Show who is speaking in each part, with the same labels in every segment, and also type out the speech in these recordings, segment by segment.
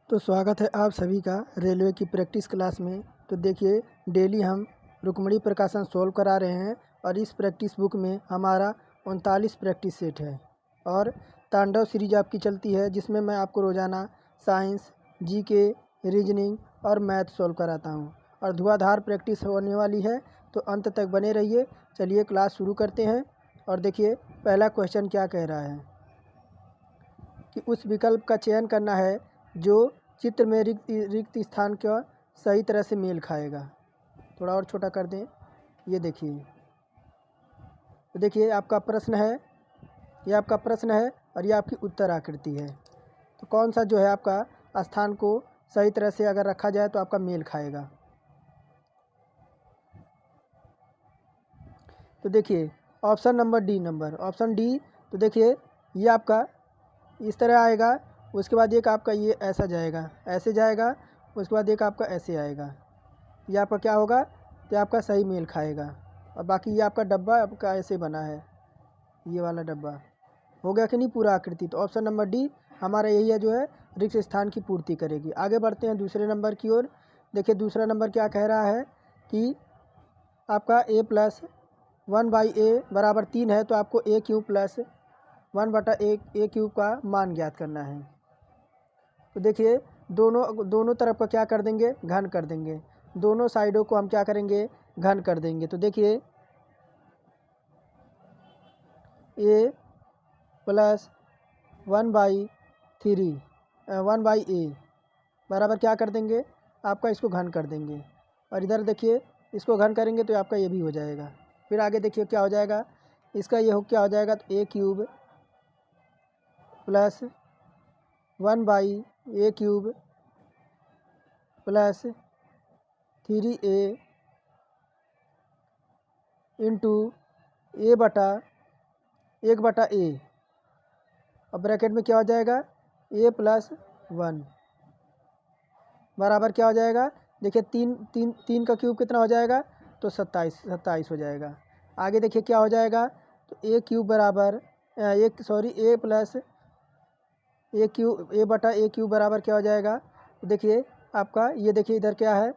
Speaker 1: तो स्वागत है आप सभी का रेलवे की प्रैक्टिस क्लास में। तो देखिए, डेली हम रुक्मणी प्रकाशन सॉल्व करा रहे हैं और इस प्रैक्टिस बुक में हमारा 39 प्रैक्टिस सेट है और तांडव सीरीज आपकी चलती है, जिसमें मैं आपको रोज़ाना साइंस, जीके, रीजनिंग और मैथ सॉल्व कराता हूं और धुआंधार प्रैक्टिस होने वाली है, तो अंत तक बने रहिए। चलिए क्लास शुरू करते हैं। और देखिए, पहला क्वेश्चन क्या कह रहा है कि उस विकल्प का चयन करना है जो चित्र में रिक्त स्थान का सही तरह से मेल खाएगा। थोड़ा और छोटा कर दें। ये देखिए, तो देखिए आपका प्रश्न है, ये आपका प्रश्न है और ये आपकी उत्तर आकृति है। तो कौन सा जो है आपका स्थान को सही तरह से अगर रखा जाए तो आपका मेल खाएगा। तो देखिए option number D, option D. तो देखिए ये आपका इस तरह आएगा, उसके बाद एक आपका ये ऐसा जाएगा, ऐसे जाएगा, उसके बाद एक आपका ऐसे आएगा। ये आपका क्या होगा, तो आपका सही मेल खाएगा। और बाकी ये आपका डब्बा आपका ऐसे बना है, ये वाला डब्बा हो गया कि नहीं पूरा आकृति। तो ऑप्शन नंबर डी हमारा यही है जो है रिक्त स्थान की पूर्ति करेगी। आगे बढ़ते हैं दूसरे नंबर की ओर। देखिए दूसरा नंबर क्या कह रहा है कि आपका a प्लस 1/a बराबर 3 है, तो आपको a cube plus 1/a cube का मान ज्ञात करना है। तो देखिए दोनों तरफ का क्या कर देंगे, घन कर देंगे। दोनों साइडों को हम क्या करेंगे, घन कर देंगे। तो देखिए a प्लस 1/a बराबर क्या कर देंगे, आपका इसको घन कर देंगे। और इधर देखिए इसको घन करेंगे तो आपका ये भी हो जाएगा। फिर आगे देखिए क्या हो जाएगा, इसका ये हो क्या हो जाएगा, तो a cube plus 1/a cube plus 3a into a बटा 1/a और ब्रैकेट में क्या हो जाएगा, a प्लस 1 बराबर क्या हो जाएगा। देखिए तीन का क्यूब कितना हो जाएगा, तो 27 हो जाएगा। आगे देखिए क्या हो जाएगा, तो a क्यूब बराबर a प्लस a बटा a क्यूब बराबर क्या हो जाएगा। तो देखिए आपका ये देखिए इधर क्या है,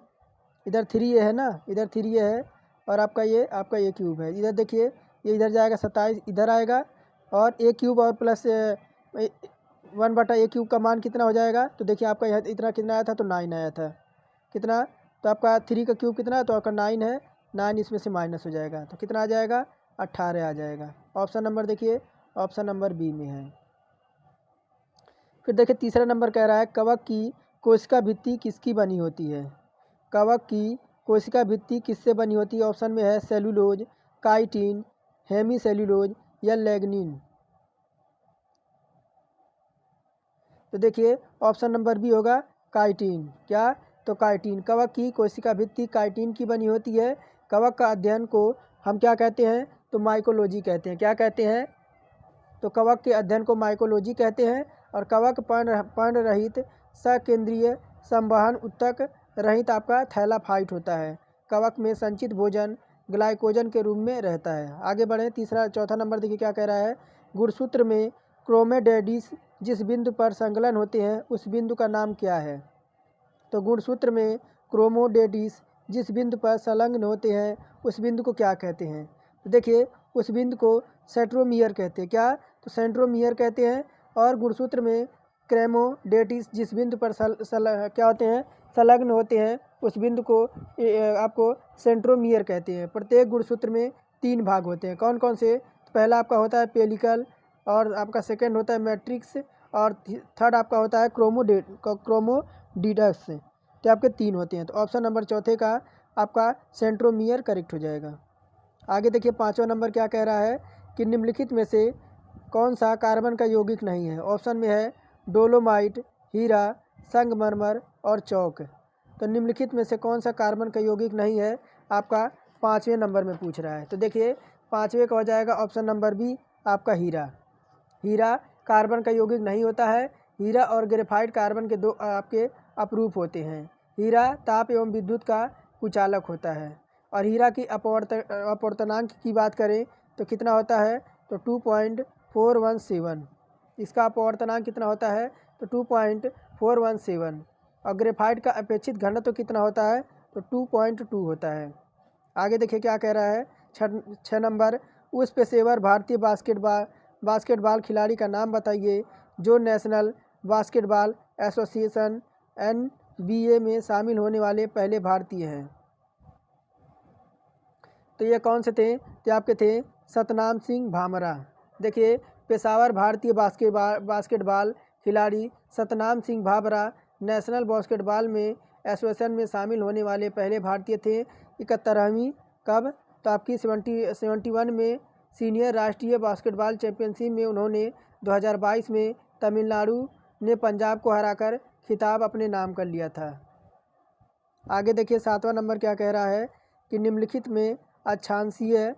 Speaker 1: इधर 3a है ना, इधर 3a है और आपका a क्यूब है। इधर देखिए ये इधर जाएगा 27, इधर आएगा और a क्यूब और प्लस 1/a क्यूब का मान कितना हो जाएगा। तो देखिए आपका यह इतना कितना आया था, तो 9 आया था। कितना, तो आपका 3 का क्यूब कितना है, तो आपका 9 है। 9 इसमें से माइनस हो जाएगा, तो कितना आ जाएगा, 18 आ जाएगा। ऑप्शन नंबर देखिए, ऑप्शन नंबर बी में है। फिर देखिए तीसरा नंबर कह रहा है कवक की कोशिका भित्ति किसकी बनी होती है। कवक की कोशिका भित्ति किससे बनी होती है। ऑप्शन में है सेलुलोज, काइटिन, हेमी सेलुलोज या लैग्निन। तो देखिए ऑप्शन नंबर बी होगा काइटिन। क्या, तो काइटिन। कवक की कोशिका भित्ति काइटिन की बनी होती है। कवक का अध्ययन को हम क्या कहते हैं, तो माइकोलॉजी कहते हैं। क्या कहते हैं, तो कवक के अध्ययन को माइकोलॉजी कहते हैं। और कवक पर्ण रहित सकेंद्रीय संवहन उत्तक रहित आपका थैलाफाइट होता है। कवक में संचित भोजन ग्लाइकोजन के रूप में रहता है। आगे बढ़े चौथा नंबर देखिए क्या कह रहा है, गुणसूत्र में क्रोमेडेडिस जिस बिंदु पर संकलन होते हैं उस बिंदु का नाम क्या है। तो गुणसूत्र में क्रोमोडेडिस जिस बिंदु पर संलग्न होते हैं उस बिंदु को क्या कहते हैं। तो देखिए उस बिंदु को सेंट्रोमियर कहते हैं। क्या, तो सेंट्रोमियर कहते हैं। और गुणसूत्र में क्रेमोडेटिस जिस बिंदु पर क्या होते हैं, संलग्न होते हैं उस बिंदु को आपको सेंट्रोमियर कहते हैं। प्रत्येक गुणसूत्र में 3 भाग होते हैं। कौन कौन से, तो पहला आपका होता है पेलिकल, और आपका सेकेंड होता है मैट्रिक्स, और थर्ड आपका होता है क्रोमोडिडस। तो आपके 3 होते हैं। तो ऑप्शन नंबर चौथे का आपका सेंट्रोमियर करेक्ट हो जाएगा। आगे देखिए पाँचवा नंबर क्या कह रहा है कि निम्नलिखित में से कौन सा कार्बन का यौगिक नहीं है। ऑप्शन में है डोलोमाइट, हीरा, संगमरमर और चौक। तो निम्नलिखित में से कौन सा कार्बन का यौगिक नहीं है, आपका 5वें नंबर में पूछ रहा है। तो देखिए 5वें का हो जाएगा ऑप्शन नंबर बी, आपका हीरा। हीरा कार्बन का यौगिक नहीं होता है। हीरा और ग्रेफाइट कार्बन के 2 आपके अपरूप होते हैं। हीरा ताप एवं विद्युत का कुचालक होता है। और हीरा की अपवर्तनांक की बात करें तो कितना होता है, तो 2.417। इसका अपवर्तनांक कितना होता है, तो 417। और ग्रेफाइट का अपेक्षित घनत्व तो कितना होता है, तो 2.2 होता है। आगे देखिए क्या कह रहा है, 6 नंबर, उस पेशेवर भारतीय बास्केटबॉल खिलाड़ी का नाम बताइए जो नेशनल बास्केटबॉल एसोसिएशन NBA में शामिल होने वाले पहले भारतीय हैं। तो ये कौन से थे, तो आपके थे सतनाम सिंह भामरा। देखिए पेशावर भारतीय बास्केटबॉल खिलाड़ी सतनाम सिंह भाभरा नेशनल बास्केटबॉल में एसोसिएशन में शामिल होने वाले पहले भारतीय थे। 71वीं कब, तो आपकी 71 में सीनियर राष्ट्रीय बास्केटबॉल चैंपियनशिप में उन्होंने 2022 में तमिलनाडु ने पंजाब को हराकर खिताब अपने नाम कर लिया था। आगे देखिए 7वां नंबर क्या कह रहा है कि निम्नलिखित में अक्षांकीय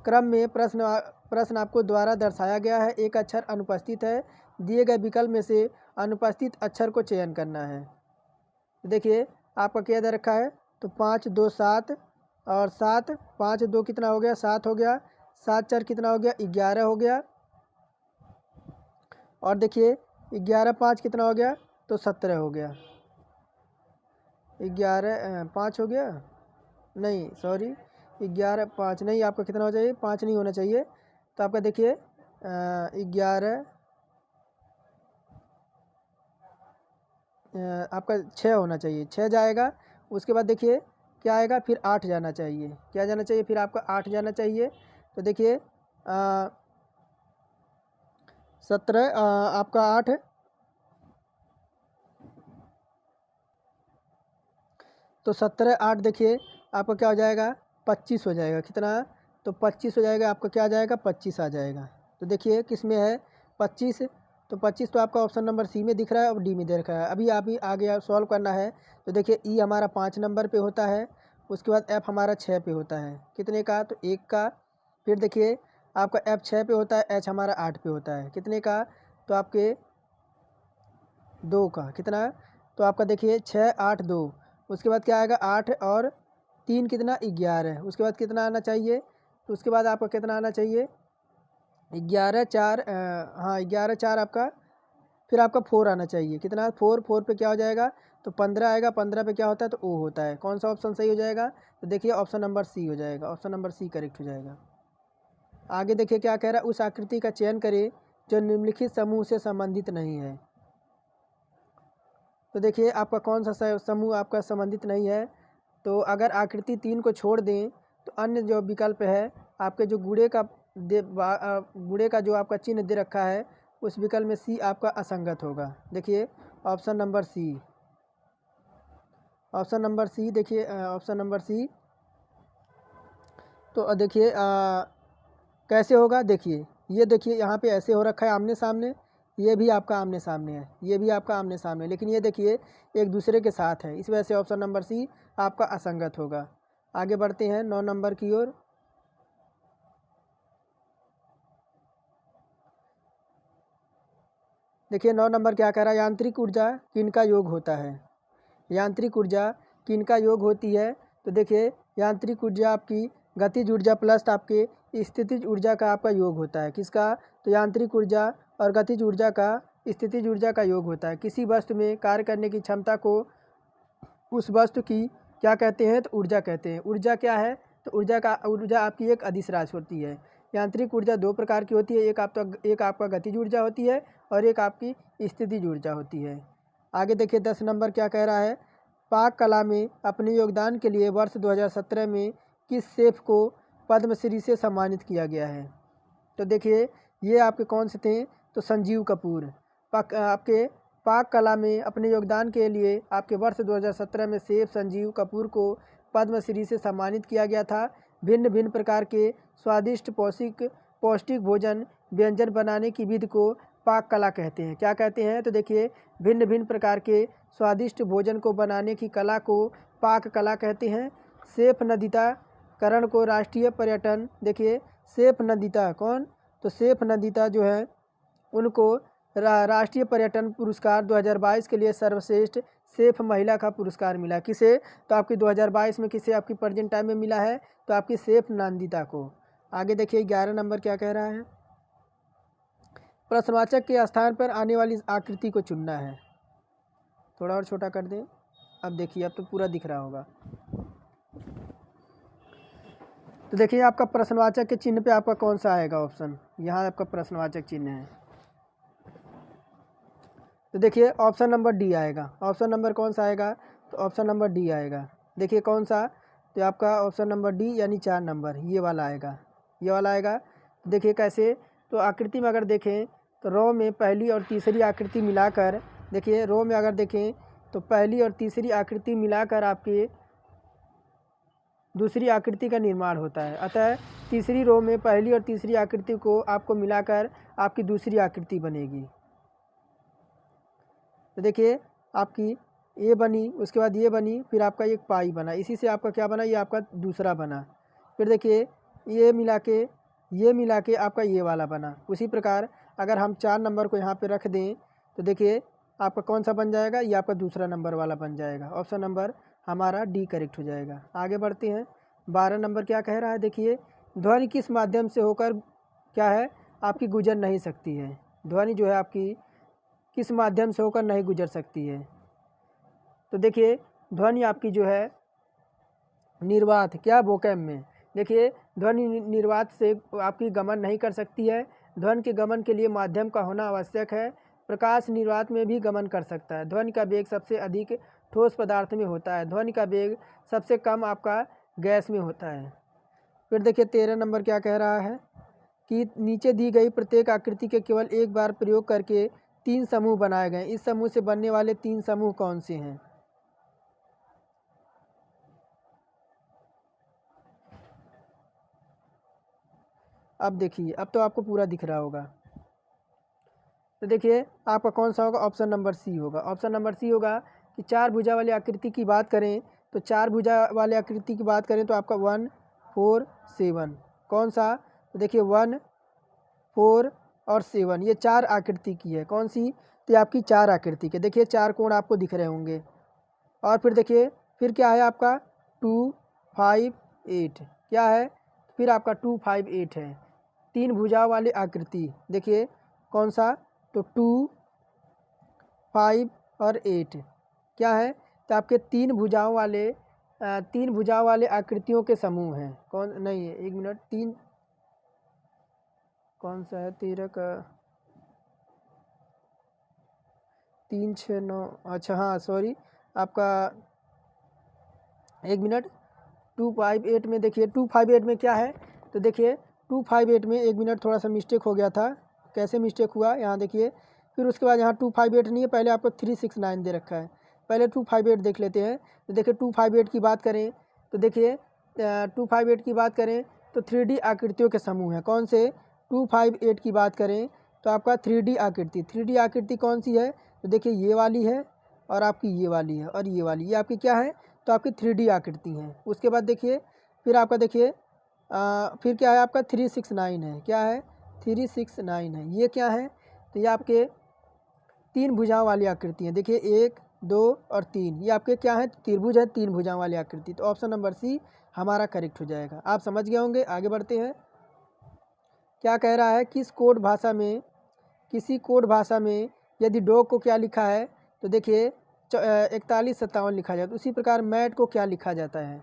Speaker 1: क्रम में प्रश्न आपको द्वारा दर्शाया गया है। एक अक्षर अनुपस्थित है, दिए गए विकल्प में से अनुपस्थित अक्षर को चयन करना है। देखिए आपका क्या दे रखा है, तो 5 2 7 और 7 5 2 कितना हो गया, 7 हो गया, 7 4 कितना हो गया, 11 हो गया। और देखिए 11 5 कितना हो गया, तो 17 हो गया। 11 5 हो गया, नहीं सॉरी 11 5 नहीं, आपका कितना हो चाहिए, 5 नहीं होना चाहिए। तो आपका देखिए 11 आपका 6 होना चाहिए, 6 जाएगा। उसके बाद देखिए क्या आएगा, फिर 8 जाना चाहिए, क्या जाना चाहिए, फिर आपका 8 जाना चाहिए। तो देखिए 17 आपका 8, तो 17 8 देखिए आपका क्या हो जाएगा, 25 हो जाएगा। कितना, तो 25 हो जाएगा, आपका क्या आ जाएगा, 25 आ जाएगा। तो देखिए किस में है 25, तो 25 तो आपका ऑप्शन नंबर सी में दिख रहा है और डी में दे रखा है। अभी आप ही आगे सॉल्व करना है। तो देखिए ई हमारा 5 नंबर पे होता है, उसके बाद एफ हमारा 6 पे होता है, कितने का, तो 1 का। फिर देखिए आपका एफ 6 पे होता है, एच हमारा 8 पे होता है, कितने का, तो आपके 2 का। कितना, तो आपका देखिए 6 8 2, उसके बाद क्या आएगा 8 और 3 कितना, 11। उसके बाद कितना आना चाहिए, तो उसके बाद आपका कितना आना चाहिए, 11 4, हाँ 11 4 आपका, फिर आपका 4 आना चाहिए। कितना, 4 पे क्या हो जाएगा, तो 15 आएगा। 15 पे क्या होता है, तो ओ होता है। कौन सा ऑप्शन सही हो जाएगा, तो देखिए ऑप्शन नंबर सी हो जाएगा, ऑप्शन नंबर सी करेक्ट हो जाएगा। आगे देखिए क्या कह रहा है, उस आकृति का चयन करें जो निम्नलिखित समूह से संबंधित नहीं है। तो देखिए आपका कौन सा समूह आपका संबंधित नहीं है, तो अगर आकृति 3 को छोड़ दें तो अन्य जो विकल्प है आपके जो गुड़े का जो आपका चिन्ह दे रखा है उस विकल्प में सी आपका असंगत होगा। देखिए option number C, option number C, देखिए ऑप्शन नंबर सी। तो देखिए कैसे होगा, देखिए ये देखिए यहाँ पे ऐसे हो रखा है आमने सामने, ये भी आपका आमने सामने है, ये भी आपका आमने सामने, लेकिन ये देखिए एक दूसरे के साथ है, इस वजह से ऑप्शन नंबर सी आपका असंगत होगा। आगे बढ़ते हैं 9 नंबर की ओर। देखिए 9 नंबर क्या कह रहा है, यांत्रिक ऊर्जा किनका योग होता है, यांत्रिक ऊर्जा किनका योग होती है। तो देखिए यांत्रिक ऊर्जा आपकी गतिज ऊर्जा प्लस आपके स्थितिज ऊर्जा का आपका योग होता है। किसका, तो यांत्रिक ऊर्जा और गतिज ऊर्जा का स्थितिज ऊर्जा का योग होता है। किसी वस्तु में कार्य करने की क्षमता को उस वस्तु की क्या कहते हैं, तो ऊर्जा कहते हैं। ऊर्जा क्या है, तो ऊर्जा आपकी एक अदिश राशि होती है। यांत्रिक ऊर्जा 2 प्रकार की होती है, एक आपका गतिज ऊर्जा होती है और एक आपकी स्थितिज ऊर्जा होती है। आगे देखिए 10 नंबर क्या कह रहा है, पाक कला में अपने योगदान के लिए वर्ष 2017 में किस शेफ को पद्मश्री से सम्मानित किया गया है। तो देखिए ये आपके कौन से थे, तो संजीव कपूर। आपके पाक कला में अपने योगदान के लिए आपके वर्ष 2017 में शेफ संजीव कपूर को पद्मश्री से सम्मानित किया गया था। भिन्न भिन्न प्रकार के स्वादिष्ट पौष्टिक भोजन व्यंजन बनाने की विधि को पाक कला कहते हैं। क्या कहते हैं, तो देखिए भिन्न भिन्न प्रकार के स्वादिष्ट भोजन को बनाने की कला को पाक कला कहते हैं। सेफ नदिता करण को राष्ट्रीय पर्यटन, देखिए सेफ नदिता कौन, तो सेफ नदिता जो है उनको राष्ट्रीय पर्यटन पुरस्कार 2022 के लिए सर्वश्रेष्ठ सेफ महिला का पुरस्कार मिला। किसे, तो आपकी 2022 में किसे आपकी प्रेजेंट टाइम में मिला है, तो आपकी सेफ नंदिता को। आगे देखिए 11 नंबर क्या कह रहा है, प्रश्नवाचक के स्थान पर आने वाली आकृति को चुनना है। थोड़ा और छोटा कर दें। अब देखिए, अब तो पूरा दिख रहा होगा। तो देखिए आपका प्रश्नवाचक के चिन्ह पे आपका कौन सा आएगा ऑप्शन, यहाँ आपका प्रश्नवाचक चिन्ह है। तो देखिए ऑप्शन नंबर डी आएगा। ऑप्शन नंबर कौन सा आएगा, तो ऑप्शन नंबर डी आएगा। देखिए कौन सा, तो आपका ऑप्शन नंबर डी यानी 4 नंबर, ये वाला आएगा, ये वाला आएगा। देखिए कैसे, तो आकृति में अगर देखें तो रो में पहली और तीसरी आकृति मिलाकर, देखिए रो में अगर देखें तो पहली और तीसरी आकृति मिलाकर आपके दूसरी आकृति का निर्माण होता है। अतः तीसरी रो में पहली और तीसरी आकृति को आपको मिलाकर आपकी दूसरी आकृति बनेगी। तो देखिए आपकी ये बनी, उसके बाद ये बनी, फिर आपका एक पाई बना, इसी से आपका क्या बना, ये आपका दूसरा बना। फिर देखिए ये मिला के आपका ये वाला बना। उसी प्रकार अगर हम 4 नंबर को यहाँ पे रख दें तो देखिए आपका कौन सा बन जाएगा, ये आपका दूसरा नंबर वाला बन जाएगा। ऑप्शन नंबर हमारा डी करेक्ट हो जाएगा। आगे बढ़ते हैं। 12 नंबर क्या कह रहा है, देखिए ध्वनि किस माध्यम से होकर क्या है आपकी गुजर नहीं सकती है। ध्वनि जो है आपकी किस माध्यम से होकर नहीं गुजर सकती है। तो देखिए ध्वनि आपकी जो है निर्वात, क्या वोकैम में, देखिए ध्वनि निर्वात से आपकी गमन नहीं कर सकती है। ध्वनि के गमन के लिए माध्यम का होना आवश्यक है। प्रकाश निर्वात में भी गमन कर सकता है। ध्वनि का वेग सबसे अधिक ठोस पदार्थ में होता है। ध्वनि का वेग सबसे कम आपका गैस में होता है। फिर देखिए 13 नंबर क्या कह रहा है कि नीचे दी गई प्रत्येक आकृति के केवल एक बार प्रयोग करके 3 समूह बनाए गए। इस समूह से बनने वाले 3 समूह कौन से हैं। अब देखिए, अब तो आपको पूरा दिख रहा होगा। तो देखिए आपका कौन सा होगा, ऑप्शन नंबर सी होगा। ऑप्शन नंबर सी होगा कि 4 भुजा वाली आकृति की बात करें तो 4 भुजा वाली आकृति की बात करें तो आपका 1, 4, 7 कौन सा, तो देखिए 1, 4 और 7 ये 4 आकृति की है। कौन सी, तो आपकी 4 आकृति के देखिए 4 कोण आपको दिख रहे होंगे। और फिर देखिए फिर क्या है आपका 2, 5, 8 क्या है, फिर आपका 2, 5, 8 है। 3 भुजाओं वाली आकृति देखिए कौन सा, तो 2, 5 और 8 क्या है, तो आपके 3 भुजाओं वाले आकृतियों के समूह हैं। कौन नहीं है, 1 मिनट, 3 कौन सा है, 13 का 3, 6, 9, अच्छा हाँ सॉरी आपका 1 मिनट, 2, 5, 8 में देखिए 2, 5, 8 में क्या है, तो देखिए 2, 5, 8 में 1 मिनट थोड़ा सा मिस्टेक हो गया था। कैसे मिस्टेक हुआ, यहाँ देखिए। फिर उसके बाद यहाँ 2, 5, 8 नहीं है, पहले आपको 3, 6, 9 दे रखा है। पहले 2, 5, 8 देख लेते हैं। तो देखिए 2, 5, 8 की बात करें तो देखिए 2, 5, 8 की बात करें तो 3D आकृतियों के समूह हैं। कौन से, 2, 5, 8 की बात करें तो आपका 3D आकृति, 3D आकृति कौन सी है, तो देखिए ये वाली है और आपकी ये वाली है और ये वाली, ये आपकी क्या है, तो आपकी 3D आकृति है। उसके बाद देखिए फिर आपका देखिए फिर क्या है आपका 3, 6, 9 है। क्या है, 3, 6, 9 है। ये क्या है, तो ये आपके 3 भुजाओं वाली आकृति है। देखिए 1, 2 और 3 ये आपके क्या है, त्रिभुज है, 3 भुजाओं वाली आकृति। तो ऑप्शन नंबर सी हमारा करेक्ट हो जाएगा। आप समझ गए होंगे। आगे बढ़ते हैं। क्या कह रहा है, किसी कोड भाषा में यदि डॉग को क्या लिखा है, तो देखिए 41, 57 लिखा जाता है। उसी प्रकार मैट को क्या लिखा जाता है,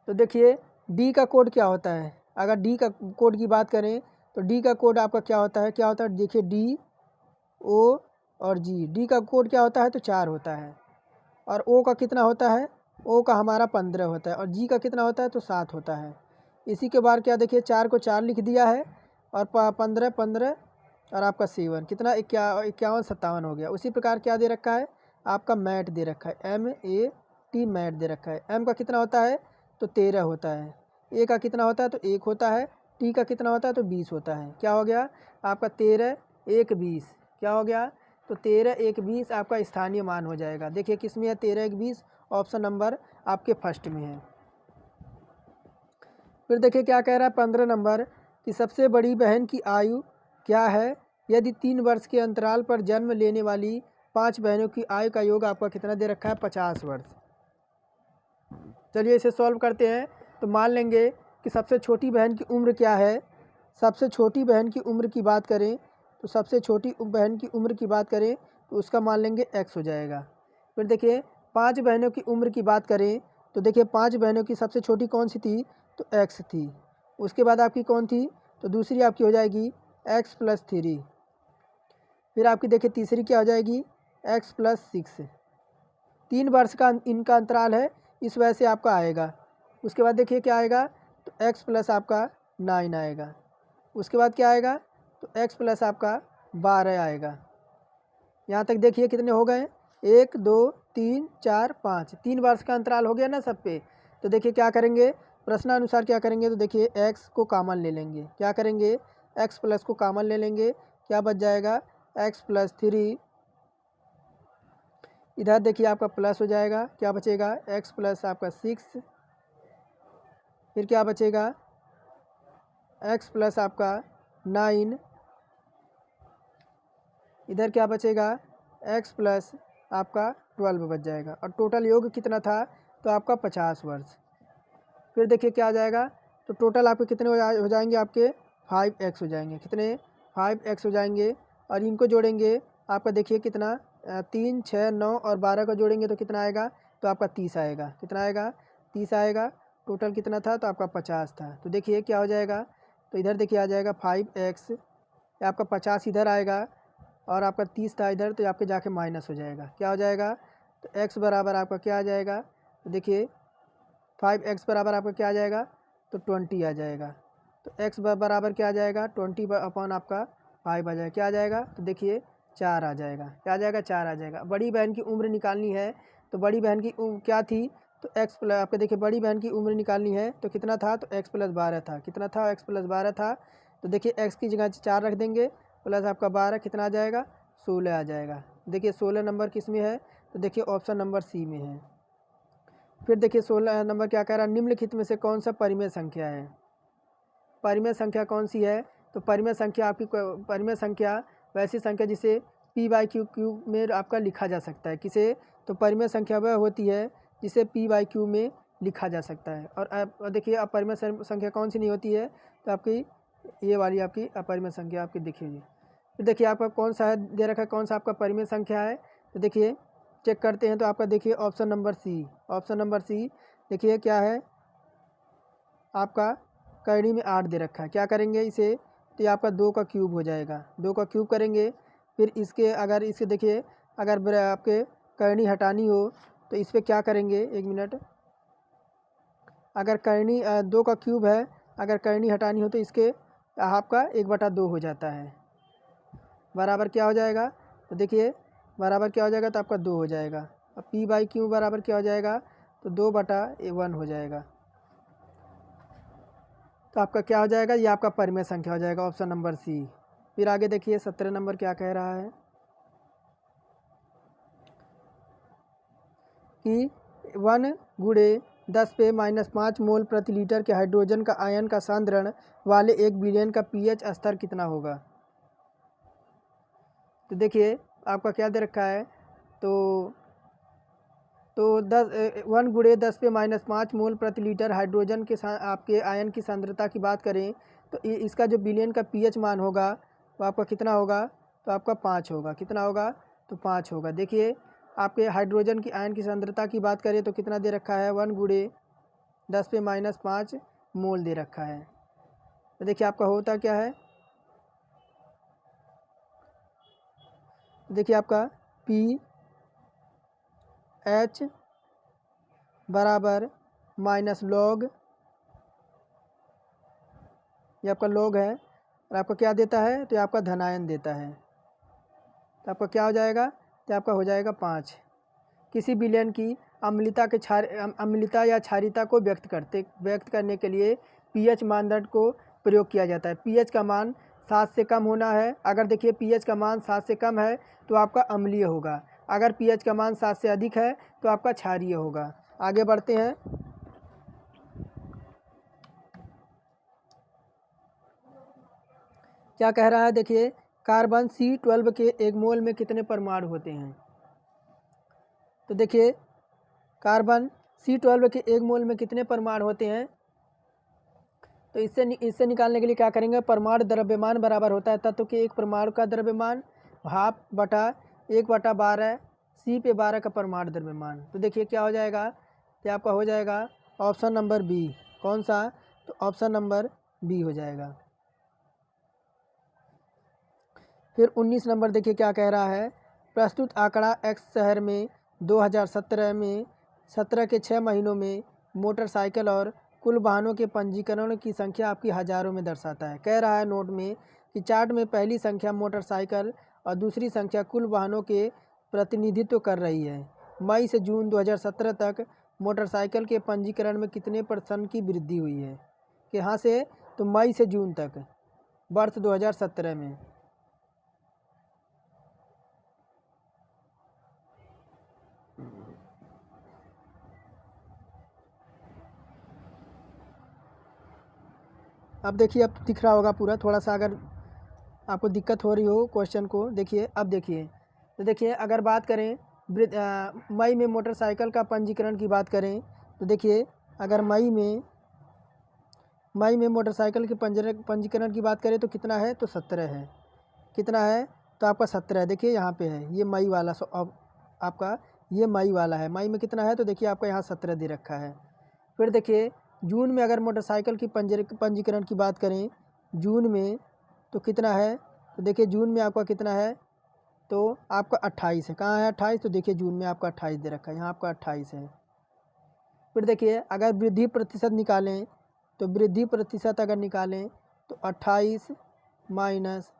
Speaker 1: तो देखिए डी का कोड क्या होता है। अगर डी का कोड की बात करें तो डी का कोड आपका क्या होता है, देखिए डी, ओ और जी। डी का कोड क्या होता है, तो 4 होता है। और ओ का कितना होता है, ओ का हमारा 15 होता है। और जी का कितना होता है, तो 7 होता है। इसी के बाद क्या देखिए 4 को 4 लिख दिया है और 15, 15 और आपका 7 कितना 51, 57 हो गया। उसी प्रकार क्या दे रखा है, आपका मैट दे रखा है, MAT मैट दे रखा है। एम का कितना होता है, तो 13 होता है। ए का कितना होता है, तो 1 होता है। टी का कितना होता है, तो 20 होता है। क्या हो गया आपका 13, 1, 20 क्या हो गया, तो 13, 1, 20 आपका स्थानीय मान हो जाएगा। देखिए किस में है, 13, 1, 20 ऑप्शन नंबर आपके फर्स्ट में है। फिर देखिए क्या कह रहा है 15 नंबर कि सबसे बड़ी बहन की आयु क्या है, यदि 3 वर्ष के अंतराल पर जन्म लेने वाली 5 बहनों की आयु का योग आपका कितना दे रखा है, 50 वर्ष। चलिए इसे सॉल्व करते हैं। तो मान लेंगे कि सबसे छोटी बहन की उम्र क्या है, सबसे छोटी बहन की उम्र की बात करें तो सबसे छोटी बहन की उम्र की बात करें तो उसका मान लेंगे x हो जाएगा। फिर देखिए 5 बहनों की उम्र की बात करें तो देखिए 5 बहनों की सबसे छोटी कौन सी थी तो x थी। उसके बाद आपकी कौन थी तो दूसरी आपकी हो जाएगी x+3। फिर आपकी देखिए तीसरी क्या हो जाएगी x+6। 3 वर्ष का इनका अंतराल है, इस वजह से आपका आएगा। उसके बाद देखिए क्या आएगा तो x प्लस आपका 9 आएगा। उसके बाद क्या आएगा तो x प्लस आपका 12 आएगा। यहाँ तक देखिए कितने हो गए 1 2 3 4 5, 3 वर्ष का अंतराल हो गया ना सब पे। तो देखिए क्या करेंगे प्रश्नानुसार क्या करेंगे तो देखिए x को कॉमन ले लेंगे। क्या करेंगे x प्लस को कॉमन ले लेंगे, क्या बच जाएगा x+3। इधर देखिए आपका प्लस हो जाएगा, क्या बचेगा x प्लस आपका 6। फिर क्या बचेगा x प्लस आपका 9। इधर क्या बचेगा x प्लस आपका 12 बच जाएगा। और टोटल योग कितना था तो आपका 50 वर्ष। फिर देखिए क्या आ जाएगा तो टोटल आपके कितने हो जाएंगे आपके 5x हो जाएंगे। कितने 5x हो जाएंगे। और इनको जोड़ेंगे आपका देखिए कितना 3 6 9 और 12 को जोड़ेंगे तो कितना आएगा तो आपका 30 आएगा। कितना आएगा 30 आएगा। टोटल कितना था तो आपका 50 था। तो देखिए क्या हो जाएगा तो इधर देखिए आ जाएगा 5x, आपका 50 इधर आएगा और आपका 30 था इधर, तो आपके जाके माइनस हो जाएगा। क्या हो जाएगा तो x बराबर आपका क्या आ जाएगा तो देखिए 5x बराबर आपका क्या आ जाएगा तो 20 आ जाएगा। तो x बराबर क्या आ जाएगा 20 अपॉन आपका 5 आ जाएगा। क्या आ जाएगा तो देखिए 4 आ जाएगा। क्या आ जाएगा 4 आ जाएगा। बड़ी बहन की उम्र निकालनी है तो बड़ी बहन की उम्र क्या थी तो x प्लस आपके देखिए बड़ी बहन की उम्र निकालनी है तो कितना था तो x+12 था। कितना था x+12 था। तो देखिए x की जगह 4 रख देंगे प्लस आपका 12 कितना आ जाएगा 16 आ जाएगा। देखिए 16 नंबर किस में है तो देखिए ऑप्शन नंबर सी में है। फिर देखिए 16 नंबर क्या कह रहा है निम्नलिखित में से कौन सा परिमेय संख्या है। परिमेय संख्या कौन सी है तो परिमेय संख्या आपकी परिमेय संख्या वैसी संख्या जिसे p/q में आपका लिखा जा सकता है। किसे तो परिमेय संख्या वह होती है जिसे p/q में लिखा जा सकता है। और देखिए अपरिमेय संख्या कौन सी नहीं होती है तो आपकी ये वाली आपकी अपरिमेय संख्या आपकी दिखेगी। तो देखिए आपका कौन सा है दे रखा है कौन सा आपका परिमेय संख्या है तो देखिए चेक करते हैं तो आपका देखिए option number C. Option number C देखिए क्या है आपका करनी में 8 दे रखा है। क्या करेंगे इसे तो ये आपका 2 का क्यूब हो जाएगा। 2 का क्यूब करेंगे फिर इसके अगर इसे देखिए अगर आपके करनी हटानी हो तो इस पर क्या करेंगे 1 मिनट। अगर करनी 2 का क्यूब है अगर करनी हटानी हो तो इसके आपका 1/2 हो जाता है। बराबर क्या हो जाएगा तो देखिए बराबर क्या हो जाएगा तो आपका 2 हो जाएगा। अब p/q बराबर क्या हो जाएगा तो 2/1 हो जाएगा। तो आपका क्या हो जाएगा ये आपका परिमेय संख्या हो जाएगा ऑप्शन नंबर सी। फिर आगे देखिए 17 नंबर क्या कह रहा है कि 1 × 10⁻⁵ मोल प्रति लीटर के हाइड्रोजन का आयन का सांद्रण वाले 1 बिलियन का pH स्तर कितना होगा। तो देखिए आपका क्या दे रखा है तो 1 × 10⁻⁵ मोल प्रति लीटर हाइड्रोजन के आपके आयन की सांद्रता की बात करें तो इसका जो बिलियन का pH मान होगा वो आपका कितना होगा तो आपका 5 होगा। कितना होगा तो 5 होगा। देखिए आपके हाइड्रोजन की आयन की सांद्रता की बात करें तो कितना दे रखा है 1 × 10⁻⁵ मोल दे रखा है। तो देखिए आपका होता क्या है देखिए आपका pH बराबर माइनस लॉग, ये आपका लॉग है और आपका क्या देता है तो ये आपका धनायन देता है। तो आपका क्या हो जाएगा तो आपका हो जाएगा 5। किसी विलयन की अम्लता या क्षारीयता को व्यक्त करने के लिए pH मानदंड को प्रयोग किया जाता है। pH का मान 7 से कम होना है। अगर देखिए pH का मान 7 से कम है तो आपका अम्लीय होगा। अगर pH का मान 7 से अधिक है तो आपका क्षारीय होगा। आगे बढ़ते हैं। क्या कह रहा है देखिए कार्बन C12 के 1 मोल में कितने परमाणु होते हैं। तो देखिए कार्बन C12 के 1 मोल में कितने परमाणु होते हैं तो इससे निकालने के लिए क्या करेंगे, परमाणु द्रव्यमान बराबर होता है तत्व के एक परमाणु का द्रव्यमान हाफ बटा 1/12 C पे 12 का परमाणु द्रव्यमान। तो देखिए क्या हो जाएगा, तो आपका हो जाएगा ऑप्शन नंबर बी। कौन सा, तो ऑप्शन नंबर बी हो जाएगा। फिर 19 नंबर देखिए क्या कह रहा है, प्रस्तुत आंकड़ा एक्स शहर में 2017 में 17 के 6 महीनों में मोटरसाइकिल और कुल वाहनों के पंजीकरण की संख्या आपकी हज़ारों में दर्शाता है। कह रहा है नोट में कि चार्ट में पहली संख्या मोटरसाइकिल और दूसरी संख्या कुल वाहनों के प्रतिनिधित्व कर रही है। मई से जून 2017 तक मोटरसाइकिल के पंजीकरण में कितने % की वृद्धि हुई है, कि यहाँ से तो मई से जून तक वर्ष 2017 में। अब देखिए, अब दिख रहा होगा पूरा, थोड़ा सा अगर आपको दिक्कत हो रही हो क्वेश्चन को देखिए। अब देखिए, तो देखिए अगर बात करें मई में मोटरसाइकिल का पंजीकरण की बात करें, तो देखिए अगर मई में मोटरसाइकिल के पंजीकरण की बात करें तो कितना है, तो 17 है। कितना है, तो आपका 17 है। देखिए यहाँ पे है ये मई वाला, अब आपका ये मई वाला है। मई में कितना है, तो देखिए आपका यहाँ 17 दे रखा है। फिर देखिए जून में अगर मोटरसाइकिल की पंजीकरण की बात करें जून में, तो कितना है, तो देखिए जून में आपका कितना है, तो आपका 28 है। कहाँ है 28, तो देखिए जून में आपका 28 दे रखा है, यहाँ आपका 28 है। फिर देखिए अगर वृद्धि प्रतिशत निकालें, तो वृद्धि प्रतिशत अगर निकालें तो 28 माइनस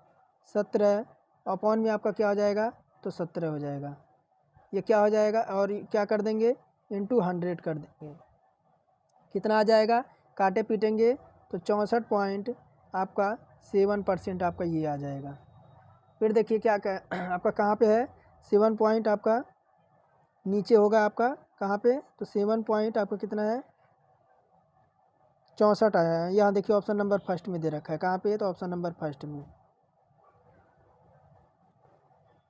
Speaker 1: 17 अपॉन में आपका क्या हो जाएगा, तो 17 हो जाएगा। ये क्या हो जाएगा, और क्या कर देंगे, इंटू 100 कर देंगे। कितना आ जाएगा, काटे पीटेंगे तो 64.7% आपका ये आ जाएगा। फिर देखिए क्या आपका कहाँ पे है, 7 पॉइंट आपका नीचे होगा आपका कहाँ पे, तो 7 पॉइंट आपका कितना है, 64 आया है। यहाँ देखिए ऑप्शन नंबर फर्स्ट में दे रखा है। कहाँ पे है, तो ऑप्शन नंबर फर्स्ट में।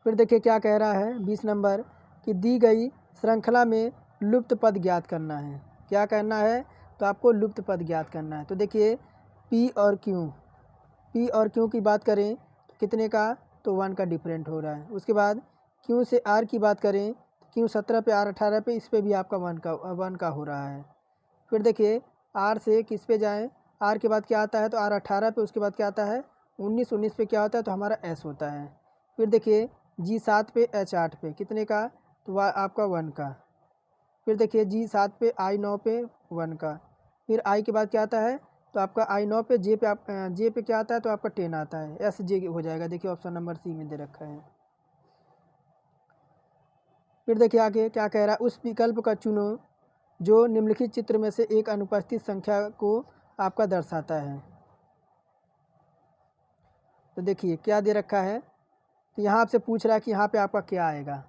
Speaker 1: फिर देखिए क्या कह रहा है 20 नंबर कि दी गई श्रृंखला में लुप्त पद ज्ञात करना है। क्या करना है, तो आपको लुप्त पद ज्ञात करना है। तो देखिए पी और क्यू की बात करें तो कितने का, तो 1 का डिफरेंट हो रहा है। उसके बाद क्यू से आर की बात करें तो क्यू 17 पे आर 18 पे, इस पे भी आपका 1 का हो रहा है। फिर देखिए आर से किस पे जाएं, आर के बाद क्या आता है, तो आर 18 पे, उसके बाद क्या आता है 19 पे क्या होता है, तो हमारा एस होता है। फिर देखिए जी 7 पे एच 8 पे कितने का, तो आपका 1 का। फिर देखिए जी 7 पे आई 9 पे 1 का। फिर आई के बाद क्या आता है, तो आपका आई 9 पे जे पे क्या आता है, तो आपका 10 आता है, एस जे हो जाएगा। देखिए ऑप्शन नंबर सी में दे रखा है। फिर देखिए आगे क्या कह रहा है, उस विकल्प का चुनो जो निम्नलिखित चित्र में से एक अनुपस्थित संख्या को आपका दर्शाता है। तो देखिए क्या दे रखा है, तो यहाँ आपसे पूछ रहा है कि यहाँ पे आपका क्या आएगा।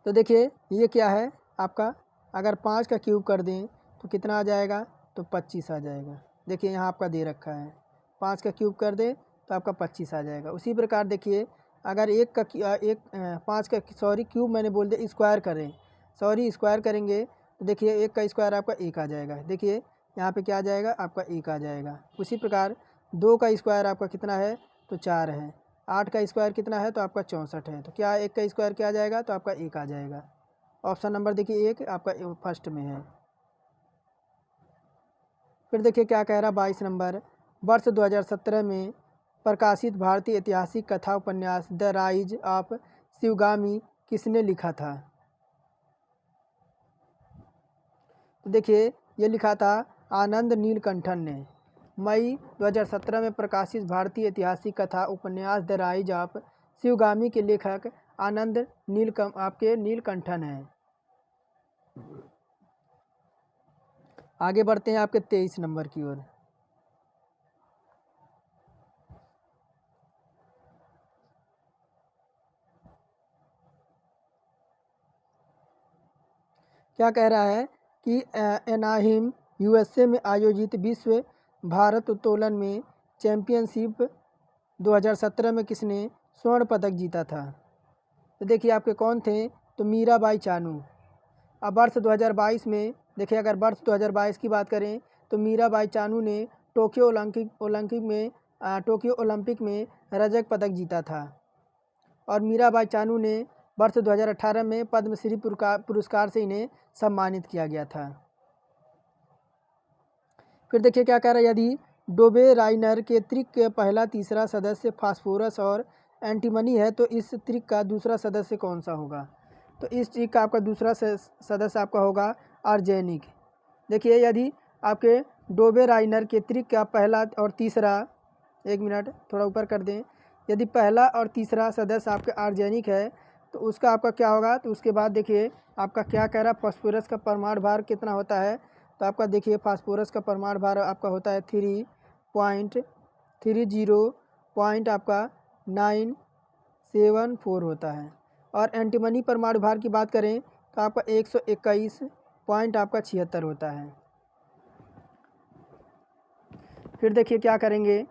Speaker 1: तो देखिए ये क्या है आपका, अगर 5 का क्यूब कर दें तो कितना आ जाएगा, तो 25 आ जाएगा। देखिए यहाँ आपका दे रखा है 5 का क्यूब कर दें तो आपका 25 आ जाएगा। उसी प्रकार देखिए अगर 5 का क्यूब मैंने बोल दिया, स्क्वायर करें, स्क्वायर करेंगे तो देखिए 1 का स्क्वायर आपका 1 आ जाएगा। देखिए यहाँ पे क्या आ जाएगा, आपका 1 आ जाएगा। उसी प्रकार 2 का स्क्वायर आपका कितना है, तो 4 है। 8 का स्क्वायर कितना है, तो आपका 64 है। तो क्या 1 का स्क्वायर क्या आ जाएगा, तो आपका 1 आ जाएगा। ऑप्शन नंबर देखिए 1 आपका फर्स्ट में है। फिर देखिए क्या कह रहा 22 नंबर, वर्ष 2017 में प्रकाशित भारतीय ऐतिहासिक कथा उपन्यास द राइज ऑफ शिवगामी किसने लिखा था। तो देखिए ये लिखा था आनंद नीलकंठन ने। मई 2017 में प्रकाशित भारतीय ऐतिहासिक कथा उपन्यास द राइज ऑफ शिवगामी के लेखक आनंद नीलकंठन हैं। आगे बढ़ते हैं आपके 23 नंबर की ओर। क्या कह रहा है कि एनाहिम यूएसए में आयोजित विश्व भारत उत्तोलन में चैंपियनशिप 2017 में किसने स्वर्ण पदक जीता था। तो देखिए आपके कौन थे, तो मीराबाई चानू। अब वर्ष 2022 में देखिए, अगर वर्ष 2022 की बात करें तो मीराबाई चानू ने टोक्यो ओलंपिक में रजत पदक जीता था। और मीराबाई चानू ने वर्ष 2018 में पद्मश्री पुरस्कार से इन्हें सम्मानित किया गया था। फिर देखिए क्या कह रहा है, यदि डोबे राइनर के त्रिक के पहला तीसरा सदस्य फास्फोरस और एंटीमनी है तो इस त्रिक का दूसरा सदस्य कौन सा होगा? तो इस त्रिक का आपका दूसरा सदस्य आपका होगा आर्सेनिक। देखिए यदि आपके डोबे राइनर के त्रिक का पहला और तीसरा, एक मिनट थोड़ा ऊपर कर दें, यदि पहला और तीसरा सदस्य आपके आर्सेनिक है तो उसका आपका क्या होगा? तो उसके बाद देखिए आपका क्या कह रहा है, फास्फोरस का परमाणु भार कितना होता है? तो आपका देखिए फास्फोरस का परमाणु भार आपका होता है 3.30 आपका 974 होता है। और एंटीमनी परमाणु भार की बात करें तो आपका 121 होता है। फिर देखिए क्या करेंगे,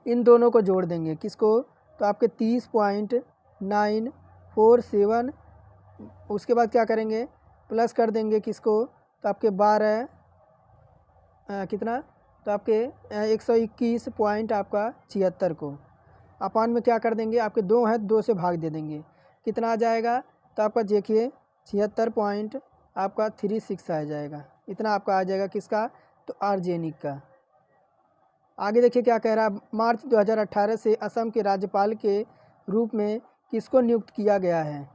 Speaker 1: इन दोनों को जोड़ देंगे, किसको? तो आपके 30.947, उसके बाद क्या करेंगे, प्लस कर देंगे किसको? तो आपके 12 कितना? तो आपके 121 पॉइंट आपका 76 को अपान में क्या कर देंगे, आपके 2 हैं 2 से भाग दे देंगे, कितना आ जाएगा? तो आपका देखिए 76 आपका 36 आ जाएगा। इतना आपका आ जाएगा किसका? तो आर्सेनिक का। आगे देखिए क्या कह रहा है, मार्च 2018 से असम के राज्यपाल के रूप में किसको नियुक्त किया गया है?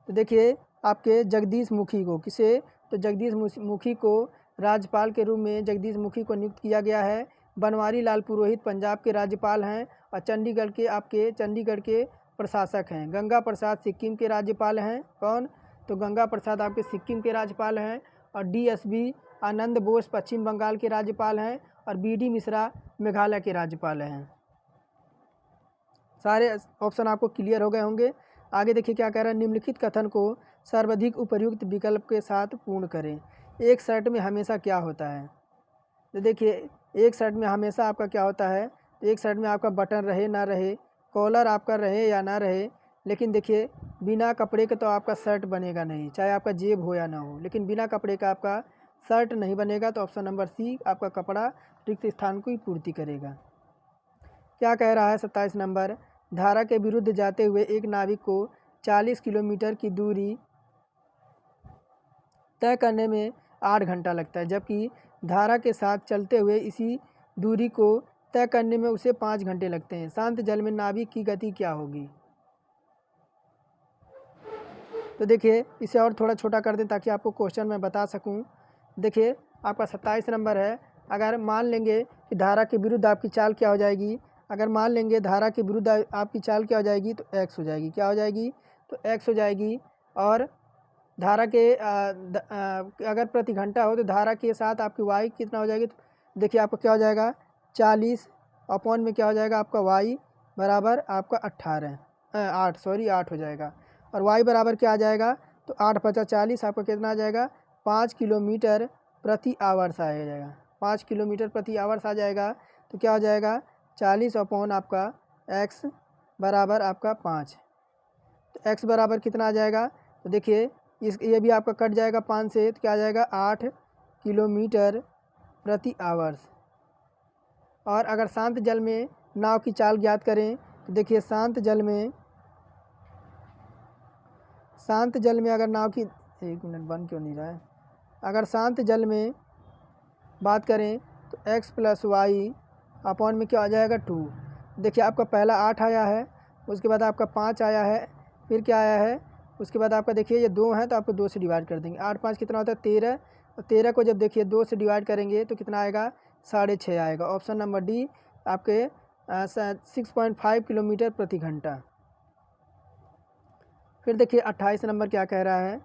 Speaker 1: तो देखिए आपके जगदीश मुखी को, किसे? तो जगदीश मुखी को राज्यपाल के रूप में जगदीश मुखी को नियुक्त किया गया है। बनवारी लाल पुरोहित पंजाब के राज्यपाल हैं और चंडीगढ़ के प्रशासक हैं। गंगा प्रसाद सिक्किम के राज्यपाल हैं। कौन? तो गंगा प्रसाद आपके सिक्किम के राज्यपाल हैं। और DSB आनंद बोस पश्चिम बंगाल के राज्यपाल हैं। और BD मिश्रा मेघालय के राज्यपाल हैं। सारे ऑप्शन आपको क्लियर हो गए होंगे। आगे देखिए क्या कह रहा है, निम्नलिखित कथन को सर्वाधिक उपयुक्त विकल्प के साथ पूर्ण करें। एक शर्ट में हमेशा क्या होता है? तो देखिए एक शर्ट में हमेशा आपका क्या होता है? तो एक शर्ट में आपका बटन रहे ना रहे, कॉलर आपका रहे या ना रहे, लेकिन देखिए बिना कपड़े के तो आपका शर्ट बनेगा नहीं, चाहे आपका जेब हो या ना हो, लेकिन बिना कपड़े का आपका शर्ट नहीं बनेगा। तो ऑप्शन नंबर C आपका कपड़ा रिक्त स्थान को ही पूर्ति करेगा। क्या कह रहा है 27 नंबर, धारा के विरुद्ध जाते हुए एक नाविक को 40 किलोमीटर की दूरी तय करने में 8 घंटा लगता है, जबकि धारा के साथ चलते हुए इसी दूरी को तय करने में उसे 5 घंटे लगते हैं। शांत जल में नाविक की गति क्या होगी? तो देखिए इसे और थोड़ा छोटा कर दें ताकि आपको क्वेश्चन मैं बता सकूं। देखिए आपका 27 नंबर है, अगर मान लेंगे कि धारा के विरुद्ध आपकी चाल क्या हो जाएगी, अगर मान लेंगे धारा के विरुद्ध आपकी चाल क्या हो जाएगी, तो x हो जाएगी। क्या हो जाएगी? तो x हो जाएगी। और धारा के अगर प्रति घंटा हो तो धारा के साथ आपकी y कितना हो जाएगी? तो देखिए आपका क्या हो जाएगा, 40 अपॉन में क्या हो जाएगा आपका y बराबर आपका 8 हो जाएगा। और y बराबर क्या आ जाएगा? तो 8 × 50 40, आपका कितना आ जाएगा? 5 किलोमीटर प्रति आवर्स आ जाएगा। 5 किलोमीटर प्रति आवर्स आ जाएगा। तो क्या हो जाएगा? 40 अपॉन आपका x बराबर आपका 5। तो x बराबर कितना आ जाएगा? तो देखिए ये भी आपका कट जाएगा 5 से, तो क्या आ जाएगा? 8 किलोमीटर प्रति आवर्स। और अगर शांत जल में नाव की चाल ज्ञात करें तो देखिए शांत जल में अगर नाव की, एक मिनट बन क्यों नहीं रहा है, अगर शांत जल में बात करें तो x + y अपॉन में क्या आ जाएगा? 2। देखिए आपका पहला 8 आया है, उसके बाद आपका 5 आया है, फिर क्या आया है, उसके बाद आपका देखिए ये 2 है तो आपको 2 से डिवाइड कर देंगे। 8 × 5 कितना होता है? 13। और 13 को जब देखिए 2 से डिवाइड करेंगे तो कितना आएगा? 6.5 आएगा। ऑप्शन नंबर D आपके 6.5 किलोमीटर प्रति घंटा। फिर देखिए 28 नंबर क्या कह रहा है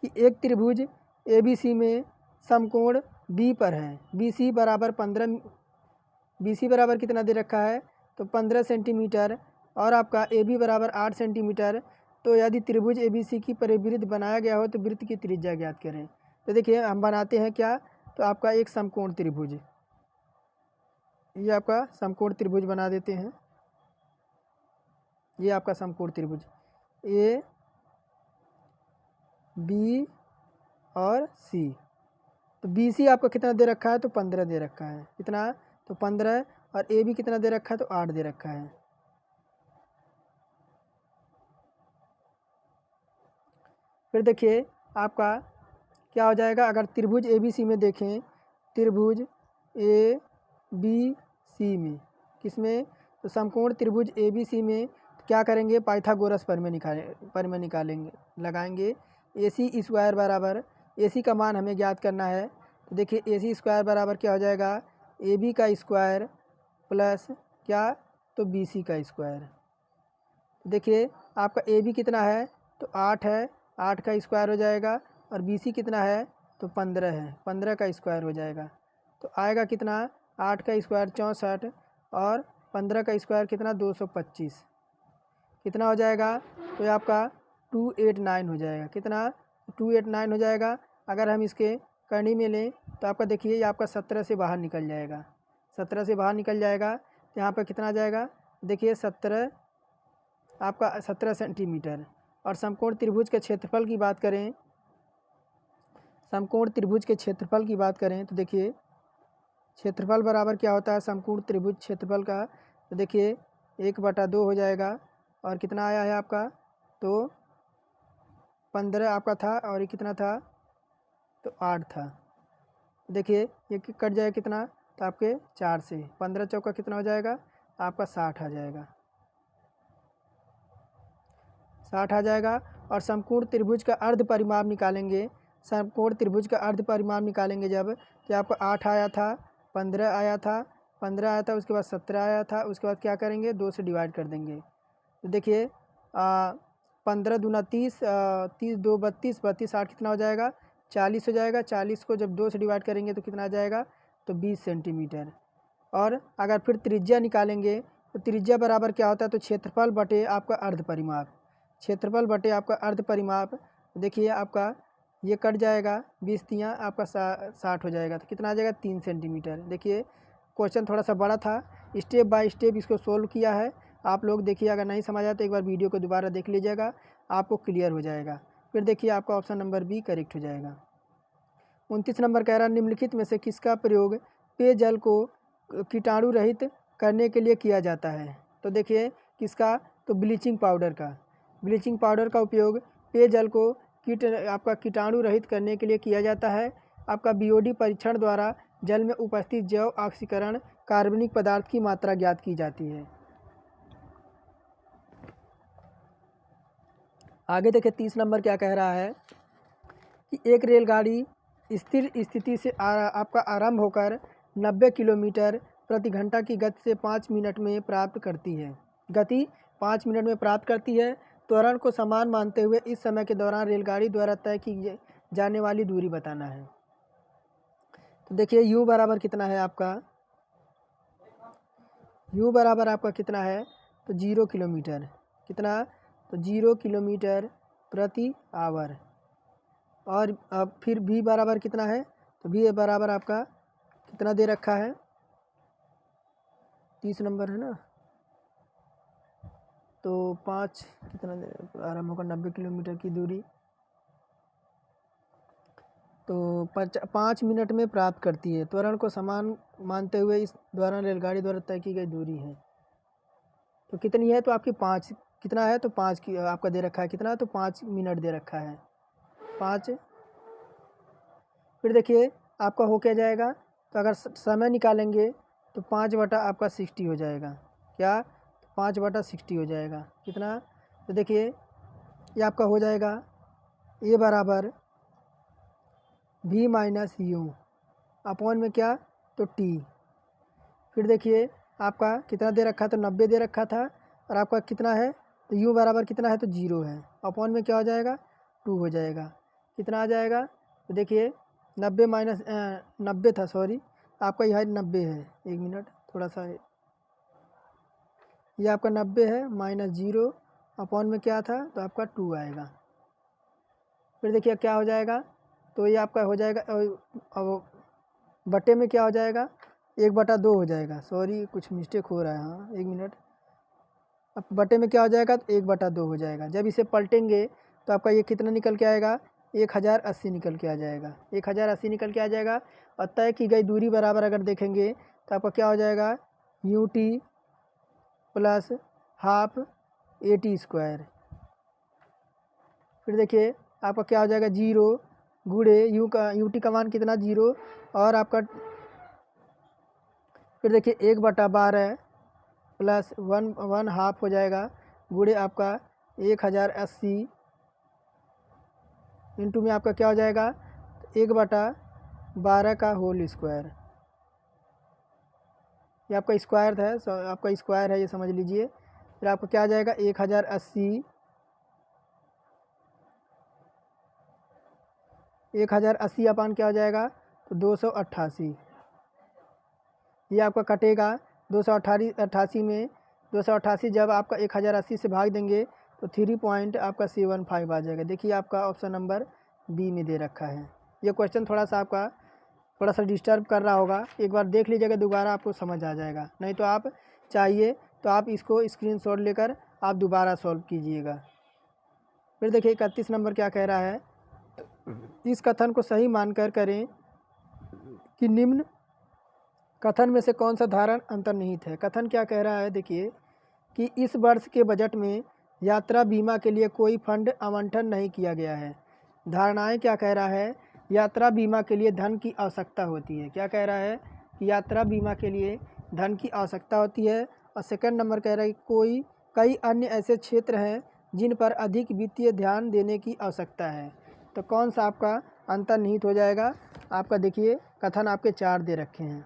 Speaker 1: कि एक त्रिभुज ABC में समकोण B पर है। BC बराबर कितना दे रखा है? तो 15 सेंटीमीटर। और आपका AB बराबर 8 सेंटीमीटर। तो यदि त्रिभुज ABC की परिवृत्त बनाया गया हो तो वृत्त की त्रिज्या ज्ञात करें। तो देखिए हम बनाते हैं क्या, तो आपका एक समकोण त्रिभुज, ये आपका समकोण त्रिभुज बना देते हैं। ये आपका समकोण त्रिभुज बी और सी। तो बी सी आपका कितना दे रखा है, तो 15 दे रखा है। कितना, तो 15। और ए भी कितना दे रखा है, तो 8 दे रखा है। फिर देखिए आपका क्या हो जाएगा, अगर त्रिभुज ए बी सी में देखें, त्रिभुज ए बी सी में, किसमें, तो समकोण त्रिभुज ए बी सी में क्या करेंगे, पाइथागोरस प्रमेय निकालेंगे, लगाएंगे। ए सी स्क्वायर बराबर, ए सी का मान हमें ज्ञात करना है। तो देखिए ए सी स्क्वायर बराबर क्या हो जाएगा, ए बी का स्क्वायर प्लस क्या, तो बी सी का स्क्वायर। देखिए आपका ए बी कितना है, तो 8 है, 8 का स्क्वायर हो जाएगा। और बी सी कितना है, तो 15 है, 15 का स्क्वायर हो जाएगा। तो आएगा कितना, 8 का स्क्वायर 64 और 15 का स्क्वायर कितना, 225। कितना हो जाएगा, तो ये आपका 289 हो जाएगा। कितना, 289 हो जाएगा। अगर हम इसके करनी में लें तो आपका देखिए ये आपका 17 से बाहर निकल जाएगा, 17 से बाहर निकल जाएगा। तो यहाँ पर कितना आ जाएगा, देखिए 17, आपका 17 सेंटीमीटर। और समकोण त्रिभुज के क्षेत्रफल की बात करें, समकोण त्रिभुज के क्षेत्रफल की बात करें तो देखिए क्षेत्रफल बराबर क्या होता है समकोण त्रिभुज क्षेत्रफल का, तो देखिए 1/2 हो जाएगा। और कितना आया है आपका, तो 15 आपका था और ये कितना था, तो 8 था। देखिए ये कट जाएगा कितना, तो आपके 4 से 15 चौका कितना हो जाएगा, आपका 60 आ जाएगा, 60 आ जाएगा। और समकोण त्रिभुज का अर्ध परिमाप निकालेंगे, समकोण त्रिभुज का अर्ध परिमाप निकालेंगे जब, तो आपको 8 आया था, 15 आया था, 15 आया था, उसके बाद 17 आया था, उसके बाद क्या करेंगे, 2 से डिवाइड कर देंगे। तो देखिए 15 दूना 30, 30 2 32, 32 8 कितना हो जाएगा, 40 हो जाएगा। 40 को जब 2 से डिवाइड करेंगे तो कितना आ जाएगा, तो 20 सेंटीमीटर। और अगर फिर त्रिज्या निकालेंगे तो त्रिज्या बराबर क्या होता है, तो क्षेत्रफल बटे आपका अर्ध परिमाप, क्षेत्रफल बटे आपका अर्ध परिमाप। देखिए आपका ये कट जाएगा, 20 तियाँ आपका 60 हो जाएगा। तो कितना आ जाएगा, 3 सेंटीमीटर। देखिए क्वेश्चन थोड़ा सा बड़ा था, स्टेप बाय स्टेप इसको सोल्व किया है। आप लोग देखिए, अगर नहीं समझ आया तो एक बार वीडियो को दोबारा देख लीजिएगा, आपको क्लियर हो जाएगा। फिर देखिए आपका ऑप्शन नंबर बी करेक्ट हो जाएगा। 29 नंबर कह रहा, निम्नलिखित में से किसका प्रयोग पेयजल को कीटाणु रहित करने के लिए किया जाता है। तो देखिए किसका, तो ब्लीचिंग पाउडर का, ब्लीचिंग पाउडर का उपयोग पेयजल को आपका कीटाणु रहित करने के लिए किया जाता है। आपका बीओडी परीक्षण द्वारा जल में उपस्थित जैव ऑक्सीकरण कार्बनिक पदार्थ की मात्रा ज्ञात की जाती है। आगे देखिए 30 नंबर क्या कह रहा है कि एक रेलगाड़ी स्थिर स्थिति से आपका आरंभ होकर 90 किलोमीटर प्रति घंटा की गति से 5 मिनट में प्राप्त करती है, गति 5 मिनट में प्राप्त करती है। त्वरण को समान मानते हुए इस समय के दौरान रेलगाड़ी द्वारा तय की जाने वाली दूरी बताना है। तो देखिए u बराबर कितना है आपका, u बराबर आपका कितना है, तो 0 किलोमीटर। कितना, तो 0 किलोमीटर प्रति आवर। और अब फिर v बराबर कितना है, तो v बराबर आपका कितना दे रखा है, 30 नंबर है ना, तो 5 कितना आरम्भ होगा 90 किलोमीटर की दूरी, तो 5 मिनट में प्राप्त करती है। त्वरण को समान मानते हुए इस दौरान रेलगाड़ी द्वारा तय की गई दूरी है, तो कितनी है, तो आपकी 5 कितना है, तो 5 की आपका दे रखा है कितना, तो 5 मिनट दे रखा है, 5। फिर देखिए आपका हो क्या जाएगा, तो अगर समय निकालेंगे तो 5/, आपका 60 हो जाएगा। क्या, 5/60 हो जाएगा। कितना, तो देखिए ये आपका हो जाएगा ए बराबर v माइनस यू अपॉन में क्या, तो टी। फिर देखिए आपका कितना दे रखा था, 90 दे रखा था, और आपका कितना है, तो u बराबर कितना है, तो 0 है, अपॉन में क्या हो जाएगा, 2 हो जाएगा। कितना आ जाएगा, तो देखिए 90 माइनस 90 था, सॉरी आपका यह 90 है, 1 मिनट थोड़ा सा, ये आपका 90 है माइनस 0 अपॉन में क्या था, तो आपका 2 आएगा। फिर देखिए क्या हो जाएगा, तो ये आपका हो जाएगा, अब बटे में क्या हो जाएगा, 1/2 हो जाएगा, सॉरी कुछ मिस्टेक हो रहा है, हाँ 1 मिनट। अब बटे में क्या हो जाएगा, तो 1/2 हो जाएगा। जब इसे पलटेंगे तो आपका ये कितना निकल के आएगा, 1080 निकल के आ जाएगा, 1080 निकल के आ जाएगा। और तय की गई दूरी बराबर अगर देखेंगे तो आपका क्या हो जाएगा, UT प्लस हाफ AT²। फिर देखिए आपका क्या हो जाएगा, 0 गुड़े UT का मान कितना 0, और आपका फिर देखिए 1/12 प्लस 1/2 हो जाएगा गुड़े आपका 1080 इंटू में आपका क्या हो जाएगा 1/12 का होल स्क्वायर। ये आपका स्क्वायर है, आपका स्क्वायर है, ये समझ लीजिए। फिर आपका क्या आ जाएगा 1080 अपान क्या हो जाएगा तो 288। ये आपका कटेगा 288 में 288 जब आपका 1080 से भाग देंगे तो 3.75 आ जाएगा। देखिए आपका ऑप्शन नंबर बी में दे रखा है। ये क्वेश्चन थोड़ा सा डिस्टर्ब कर रहा होगा, एक बार देख लीजिएगा, दोबारा आपको समझ आ जाएगा। नहीं तो आप चाहिए तो आप इसको स्क्रीनशॉट लेकर आप दोबारा सॉल्व कीजिएगा। फिर देखिए 31 नंबर क्या कह रहा है, इस कथन को सही मानकर करें कि निम्न कथन में से कौन सा धारण अंतर्निहित है। कथन क्या कह रहा है, देखिए कि इस वर्ष के बजट में यात्रा बीमा के लिए कोई फंड आवंटन नहीं किया गया है। धारणाएं क्या कह रहा है, यात्रा बीमा के लिए धन की आवश्यकता होती है। क्या कह रहा है कि यात्रा बीमा के लिए धन की आवश्यकता होती है। और सेकंड नंबर कह रहा है कि कई अन्य ऐसे क्षेत्र हैं जिन पर अधिक वित्तीय ध्यान देने की आवश्यकता है। तो कौन सा आपका अंतर्निहित हो जाएगा, आपका देखिए कथन आपके 4 दे रखे हैं।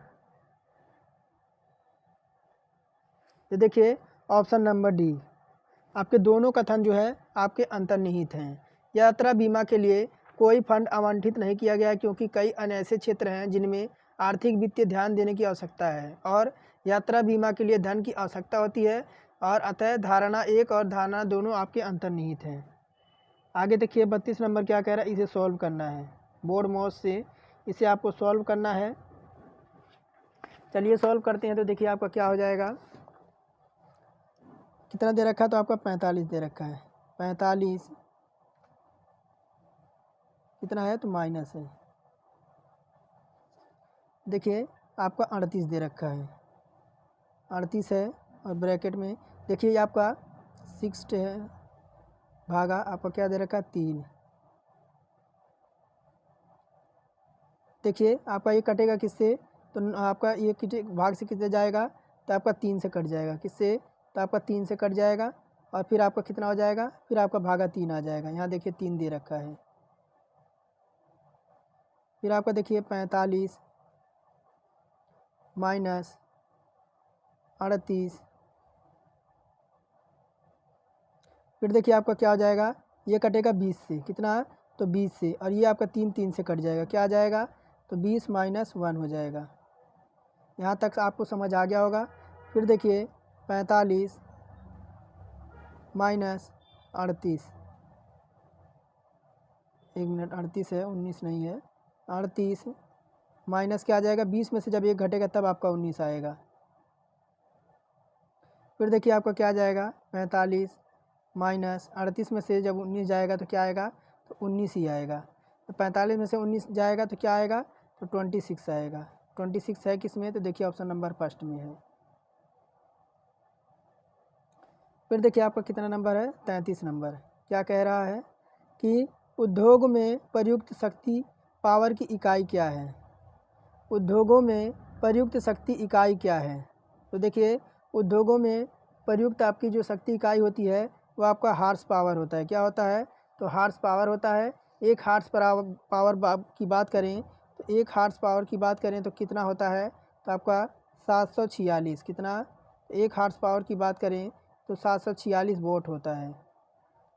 Speaker 1: ये देखिए ऑप्शन नंबर डी, आपके दोनों कथन जो है आपके अंतर्निहित हैं। यात्रा बीमा के लिए कोई फंड आवंटित नहीं किया गया क्योंकि कई अन्य ऐसे क्षेत्र हैं जिनमें आर्थिक वित्तीय ध्यान देने की आवश्यकता है, और यात्रा बीमा के लिए धन की आवश्यकता होती है, और अतः धारणा 1 और धारणा दोनों आपके अंतर्निहित हैं। आगे देखिए 32 नंबर क्या कह रहा है, इसे सॉल्व करना है बोर्ड माउस से, इसे आपको सॉल्व करना है। चलिए सॉल्व करते हैं। तो देखिए आपका क्या हो जाएगा, कितना दे रखा है तो आपका 45 दे रखा है। 45 कितना है तो माइनस है। देखिए आपका 38 दे रखा है, 38 है, और ब्रैकेट में देखिए आपका 6 है भागा आपका क्या दे रखा है 3। देखिए आपका ये कटेगा किससे, तो आपका ये भाग से किससे जाएगा तो आपका 3 से कट जाएगा, किससे तो आपका 3 से कट जाएगा, और फिर आपका कितना हो जाएगा, फिर आपका भागा 3 आ जाएगा। यहाँ देखिए 3 दे रखा है। फिर आपका देखिए 45 माइनस 38, फिर देखिए आपका क्या हो जाएगा, ये कटेगा 20 से, कितना तो 20 से, और ये आपका 3 से कट जाएगा, क्या आ जाएगा तो 20 माइनस 1 हो जाएगा। यहाँ तक आपको समझ आ गया होगा। फिर देखिए 45 माइनस 38, 1 मिनट 38 है 19 नहीं है, 38 माइनस क्या आ जाएगा, 20 में से जब 1 घटेगा तब आपका 19 आएगा। फिर देखिए आपका क्या आ जाएगा 45 माइनस 38 में से जब 19 जाएगा तो क्या आएगा तो 19 ही आएगा। तो 45 में से 19 जाएगा तो क्या आएगा तो 26 आएगा। 26 है किस में, तो देखिए ऑप्शन नंबर फर्स्ट में है। फिर देखिए आपका कितना नंबर है 33 नंबर। क्या कह रहा है कि उद्योग में प्रयुक्त शक्ति पावर की इकाई क्या है। उद्योगों में प्रयुक्त शक्ति इकाई क्या है, तो देखिए उद्योगों में प्रयुक्त आपकी जो शक्ति इकाई होती है वो आपका हार्स पावर होता है। क्या होता है तो हार्स पावर होता है। एक हार्स पावर की बात करें तो एक हार्स पावर की बात करें तो कितना होता है तो आपका 746, कितना, एक हार्स पावर की बात करें तो 746 वोट होता है।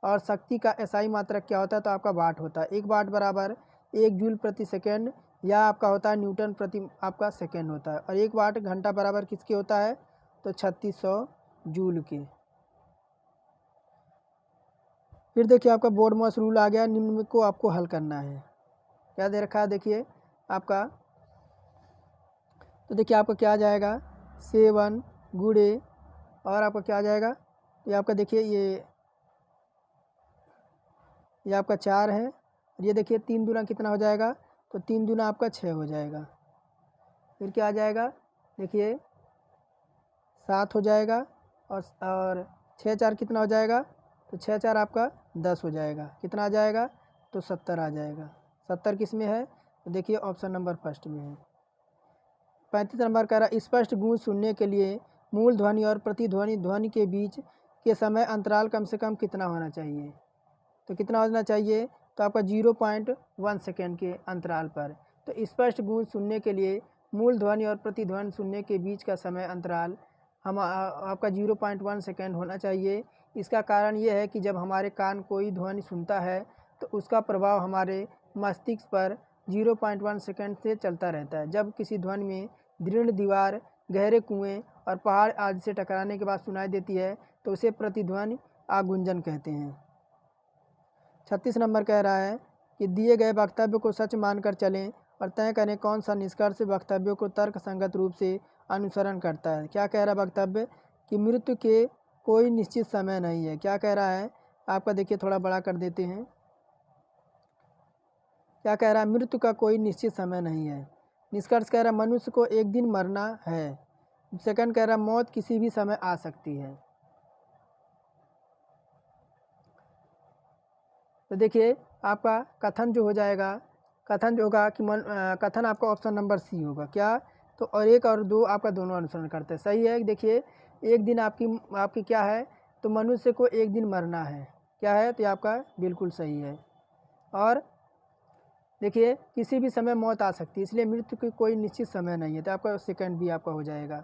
Speaker 1: और शक्ति का एसआई मात्रक क्या होता है तो आपका वाट होता है। 1 वाट बराबर 1 जूल प्रति सेकेंड, या आपका होता है न्यूटन प्रति आपका सेकेंड होता है। और 1 वाट घंटा बराबर किसके होता है तो 3600 जूल के। फिर देखिए आपका बोर्ड मास रूल आ गया, निम्न को आपको हल करना है। क्या दे रखा है देखिए आपका, तो देखिए आपका क्या आ जाएगा 7 गुड़े, और आपका क्या आ जाएगा, ये आपका देखिए ये आपका 4 है, और ये देखिए 3 दूना कितना हो जाएगा, तो 3 दूना आपका 6 हो जाएगा। फिर क्या आ जाएगा, देखिए 7 हो जाएगा, और 6 4 कितना हो जाएगा, तो 6 4 आपका 10 हो जाएगा। कितना आ जाएगा, तो 70 आ जाएगा। 70 किस में है, तो देखिए ऑप्शन नंबर फर्स्ट में है। 35 नंबर कह रहा स्पष्ट गूंज सुनने के लिए मूल ध्वनि और प्रतिध्वनि ध्वनि के बीच के समय अंतराल कम से कम कितना होना चाहिए, तो कितना होना चाहिए, तो आपका 0.1 सेकेंड के अंतराल पर। तो स्पष्ट गूंज सुनने के लिए मूल ध्वनि और प्रतिध्वनि सुनने के बीच का समय अंतराल आपका 0.1 सेकेंड होना चाहिए। इसका कारण ये है कि जब हमारे कान कोई ध्वनि सुनता है तो उसका प्रभाव हमारे मस्तिष्क पर 0.1 सेकेंड से चलता रहता है। जब किसी ध्वनि में दृढ़ दीवार, गहरे कुएं और पहाड़ आदि से टकराने के बाद सुनाई देती है तो उसे प्रतिध्वनि आगुंजन कहते हैं। 36 नंबर कह रहा है कि दिए गए वक्तव्य को सच मानकर चलें और तय करें कौन सा निष्कर्ष वक्तव्यों को तर्कसंगत रूप से अनुसरण करता है। क्या कह रहा है वक्तव्य, कि मृत्यु के कोई निश्चित समय नहीं है। क्या कह रहा है आपका, देखिए थोड़ा बड़ा कर देते हैं। क्या कह रहा है, मृत्यु का कोई निश्चित समय नहीं है। निष्कर्ष कह रहा है मनुष्य को एक दिन मरना है। सेकंड कह रहा है मौत किसी भी समय आ सकती है। तो देखिए आपका कथन जो हो जाएगा, कथन जो होगा कि कथन आपका ऑप्शन नंबर सी होगा। क्या, तो और 1 और 2 आपका दोनों अनुसरण करते हैं। सही है। देखिए एक दिन आपकी क्या है, तो मनुष्य को एक दिन मरना है। क्या है, तो ये आपका बिल्कुल सही है। और देखिए किसी भी समय मौत आ सकती है, इसलिए मृत्यु की कोई निश्चित समय नहीं है, तो आपका सेकंड भी आपका हो जाएगा।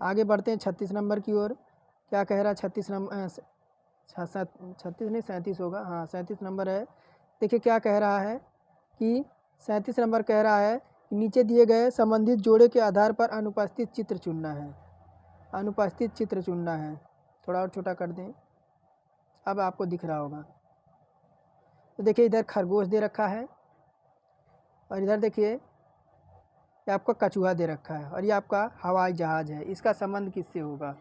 Speaker 1: आगे बढ़ते हैं 36 नंबर की ओर। क्या कह रहा है 36 नंबर, 36 नहीं 37 होगा, हाँ 37 नंबर है। देखिए क्या कह रहा है कि 37 नंबर कह रहा है कि नीचे दिए गए संबंधित जोड़े के आधार पर अनुपस्थित चित्र चुनना है। अनुपस्थित चित्र चुनना है, थोड़ा और छोटा कर दें, अब आपको दिख रहा होगा। तो देखिए इधर खरगोश दे रखा है और इधर देखिए ये आपका कछुआ दे रखा है और ये आपका हवाई जहाज़ है। इसका संबंध किससे होगा,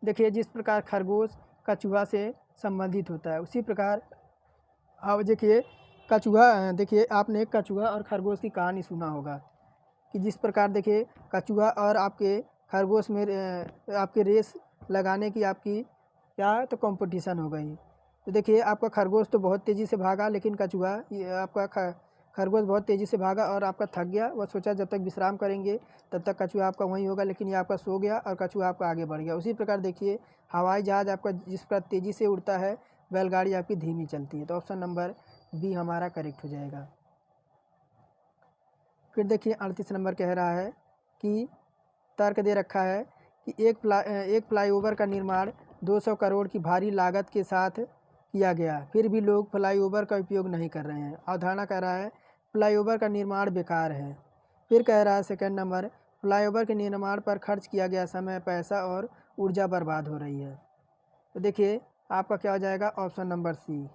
Speaker 1: देखिए जिस प्रकार खरगोश कछुआ से संबंधित होता है उसी प्रकार अब देखिए कछुआ, देखिए आपने कछुआ और खरगोश की कहानी सुना होगा कि जिस प्रकार देखिए कछुआ और आपके खरगोश में आपके रेस लगाने की आपकी क्या, तो कंपटीशन हो गई। तो देखिए आपका खरगोश तो बहुत तेज़ी से भागा, लेकिन कछुआ ये आपका खरगोश बहुत तेज़ी से भागा और आपका थक गया। वह सोचा जब तक विश्राम करेंगे तब तक कछुआ आपका वहीं होगा, लेकिन ये आपका सो गया और कछुआ आपका आगे बढ़ गया। उसी प्रकार देखिए हवाई जहाज़ आपका जिस प्रकार तेज़ी से उड़ता है, बैलगाड़ी आपकी धीमी चलती है। तो ऑप्शन नंबर बी हमारा करेक्ट हो जाएगा। फिर देखिए 38 नंबर कह रहा है कि तर्क दे रखा है कि एक फ्लाईओवर का निर्माण 200 करोड़ की भारी लागत के साथ किया गया, फिर भी लोग फ्लाईओवर का उपयोग नहीं कर रहे हैं। अवधारणा कह रहा है फ्लाईओवर का निर्माण बेकार है। फिर कह रहा है सेकंड नंबर, फ्लाईओवर के निर्माण पर खर्च किया गया समय, पैसा और ऊर्जा बर्बाद हो रही है। तो देखिए आपका क्या हो जाएगा, ऑप्शन नंबर सी।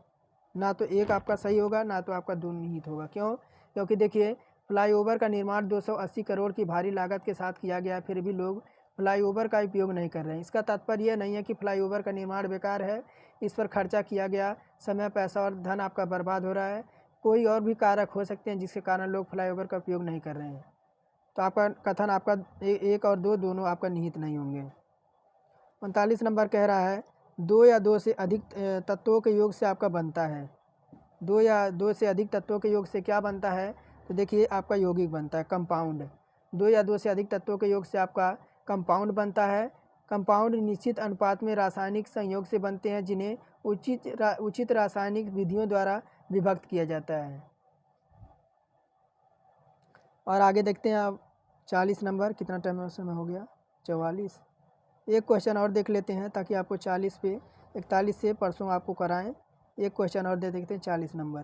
Speaker 1: ना तो एक आपका सही होगा, ना तो आपका दो निहित होगा। क्यों, क्योंकि देखिए फ्लाईओवर का निर्माण 280 करोड़ की भारी लागत के साथ किया गया, फिर भी लोग फ्लाईओवर का उपयोग नहीं कर रहे हैं। इसका तात्पर्य यह नहीं है कि फ्लाईओवर का निर्माण बेकार है, इस पर खर्चा किया गया समय, पैसा और धन आपका बर्बाद हो रहा है। कोई और भी कारक हो सकते हैं जिसके कारण लोग फ्लाईओवर का उपयोग नहीं कर रहे हैं। तो आपका कथन आपका 1 और 2 दोनों आपका निहित नहीं होंगे। 39 नंबर कह रहा है 2 या 2 से अधिक तत्वों के योग से आपका बनता है। 2 या 2 से अधिक तत्वों के योग से क्या बनता है, तो देखिए आपका यौगिक बनता है, कंपाउंड। 2 या 2 से अधिक तत्वों के योग से आपका कंपाउंड बनता है। कंपाउंड निश्चित अनुपात में रासायनिक संयोग से बनते हैं जिन्हें उचित रासायनिक विधियों द्वारा विभक्त किया जाता है। और आगे देखते हैं आप 40 नंबर, कितना टाइम समय हो गया, 44। एक क्वेश्चन और देख लेते हैं ताकि आपको 40 पे 41 से परसों आपको कराएं। एक क्वेश्चन और दे देखते हैं 40 नंबर।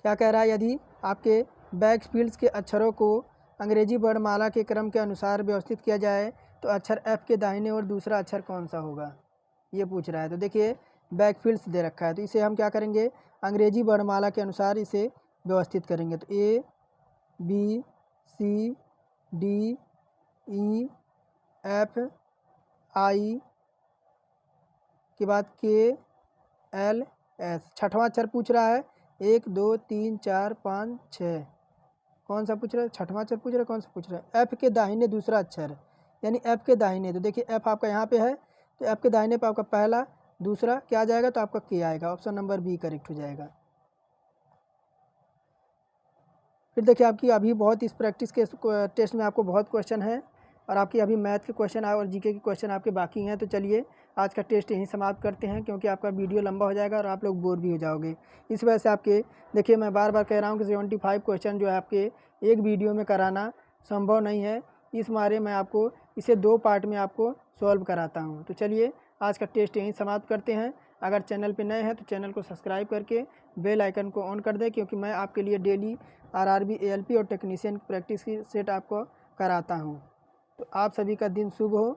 Speaker 1: क्या कह रहा है, यदि आपके बैकफील्ड्स के अक्षरों को अंग्रेजी वर्णमाला के क्रम के अनुसार व्यवस्थित किया जाए तो अक्षर एफ के दाहिने और दूसरा अक्षर कौन सा होगा, ये पूछ रहा है। तो देखिए बैकफील्ड्स दे रखा है, तो इसे हम क्या करेंगे, अंग्रेजी वर्णमाला के अनुसार इसे व्यवस्थित करेंगे। तो A B C D E F I के बाद के एल एस। छठवां अक्षर पूछ रहा है 1 2 3 4 5 6। कौन सा पूछ रहा है? छठवां अक्षर पूछ रहा है। कौन सा पूछ रहा है? एफ के दाहिने दूसरा अक्षर, यानी एफ के दाहिने। तो देखिए एफ आपका यहाँ पे है, तो एफ के दाहिने पे आपका पहला दूसरा क्या आ जाएगा? तो आपका के आएगा। ऑप्शन नंबर बी करेक्ट हो जाएगा। फिर देखिए आपकी अभी बहुत इस प्रैक्टिस के टेस्ट में आपको बहुत क्वेश्चन है और आपकी अभी मैथ के क्वेश्चन और जीके के क्वेश्चन आपके बाकी हैं। तो चलिए आज का टेस्ट यहीं समाप्त करते हैं, क्योंकि आपका वीडियो लंबा हो जाएगा और आप लोग बोर भी हो जाओगे। इस वजह से आपके देखिए मैं बार बार कह रहा हूँ कि 75 क्वेश्चन जो है आपके एक वीडियो में कराना संभव नहीं है। इस मारे मैं आपको इसे 2 पार्ट में आपको सॉल्व कराता हूँ। तो चलिए आज का टेस्ट यहीं समाप्त करते हैं। अगर चैनल पे नए हैं तो चैनल को सब्सक्राइब करके बेल आइकन को ऑन कर दें, क्योंकि मैं आपके लिए डेली आरआरबी, एएलपी और टेक्नीशियन की प्रैक्टिस की सेट आपको कराता हूँ। तो आप सभी का दिन शुभ हो।